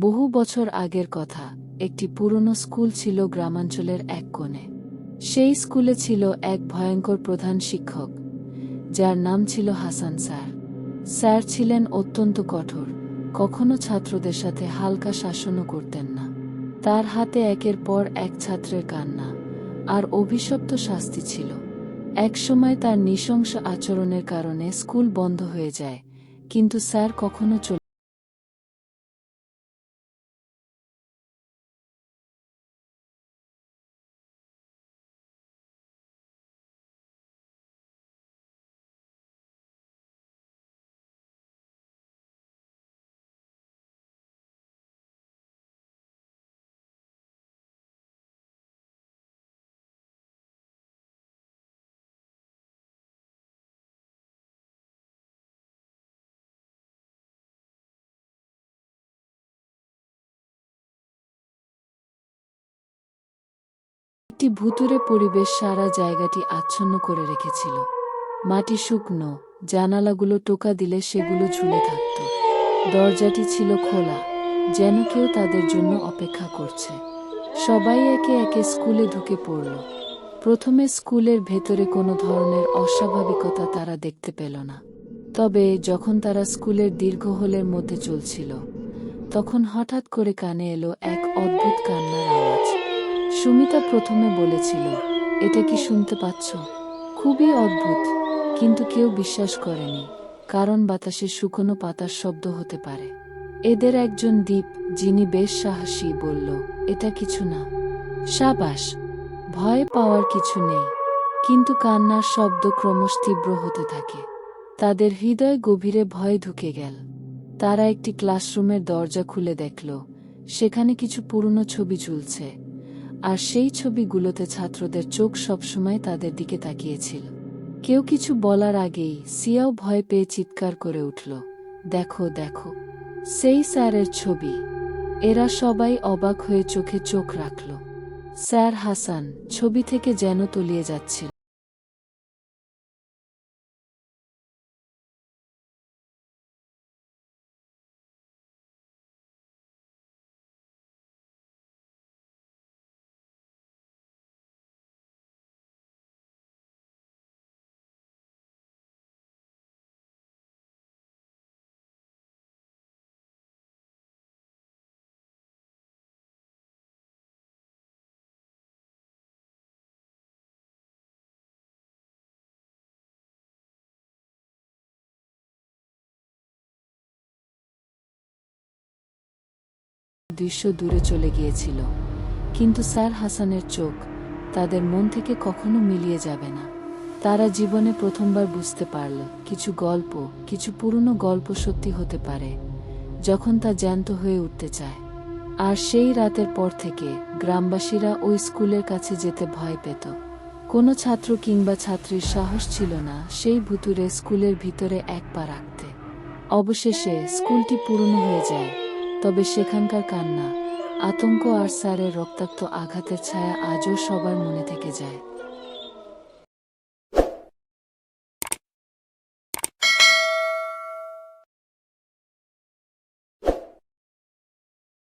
বহু বছর আগের কথা, একটি পুরনো স্কুল ছিল গ্রামাঞ্চলের এক কোণে। সেই স্কুলে ছিল এক ভয়ঙ্কর প্রধান শিক্ষক, যার নাম ছিল হাসান স্যার। স্যার ছিলেন অত্যন্ত কঠোর, কখনো ছাত্রদের সাথে হালকা শাসনও করতেন না। তার হাতে একের পর এক ছাত্রের কান্না আর অভিশপ্ত শাস্তি ছিল। একসময় তার নৃশংস আচরণের কারণে স্কুল বন্ধ হয়ে যায়, কিন্তু স্যার কখনো একটি ভুতুড়ে পরিবেশ সারা জায়গাটি আচ্ছন্ন করে রেখেছিল। মাটি শুকনো, জানালাগুলো টোকা দিলে সেগুলো ঝুলে থাকত। দরজাটি ছিল খোলা, যেন কেউ তাদের জন্য অপেক্ষা করছে। সবাই একে একে স্কুলে ঢুকে পড়ল। প্রথমে স্কুলের ভেতরে কোনো ধরনের অস্বাভাবিকতা তারা দেখতে পেল না। তবে যখন তারা স্কুলের দীর্ঘ হলের মধ্যে চলছিল, তখন হঠাৎ করে কানে এলো এক অদ্ভুত কান্নার আওয়াজ। সুমিতা প্রথমে বলেছিল, এটা কি শুনতে পাচ্ছ? খুবই অদ্ভুত, কিন্তু কেউ বিশ্বাস করেনি, কারণ বাতাসে শুকনো পাতার শব্দ হতে পারে। এদের একজন দীপ, যিনি বেশ সাহসী, বলল, এটা কিছু না। সাবাস, ভয় পাওয়ার কিছু নেই। কিন্তু কান্নার শব্দ ক্রমশ তীব্র হতে থাকে। তাদের হৃদয় গভীরে ভয় ঢুকে গেল। তারা একটি ক্লাসরুমের দরজা খুলে দেখল, সেখানে কিছু পুরনো ছবি ঝুলছে, আর সেই ছবিগুলোতে ছাত্রদের চোখ সবসময় তাদের দিকে তাকিয়েছিল। কেউ কিছু বলার আগেই সিয়াও ভয় পেয়ে চিৎকার করে উঠল, দেখো দেখো, সেই স্যারের ছবি। এরা সবাই অবাক হয়ে চোখে চোখ রাখল। স্যার হাসান ছবি থেকে যেন তলিয়ে যাচ্ছিল। দৃশ্য দূরে চলে গিয়েছিল, কিন্তু স্যার হাসানের চোখ তাদের মন থেকে কখনো মিলিয়ে যাবে না। তারা জীবনে প্রথমবার বুঝতে পারল, কিছু পুরনো গল্প সত্যি হতে পারে যখন তা জ্যান্ত হয়ে উঠতে চায়। আর সেই রাতের পর থেকে গ্রামবাসীরা ওই স্কুলের কাছে যেতে ভয় পেত। কোনো ছাত্র কিংবা ছাত্রীর সাহস ছিল না সেই ভুতুড়ে স্কুলের ভিতরে এক পা রাখতে। অবশেষে স্কুলটি পুরনো হয়ে যায়, তবে সেখানকার কান্না, আতঙ্ক আর স্যারের রক্তাক্ত আঘাতের ছায়া আজও সবার মনে থেকে যায়।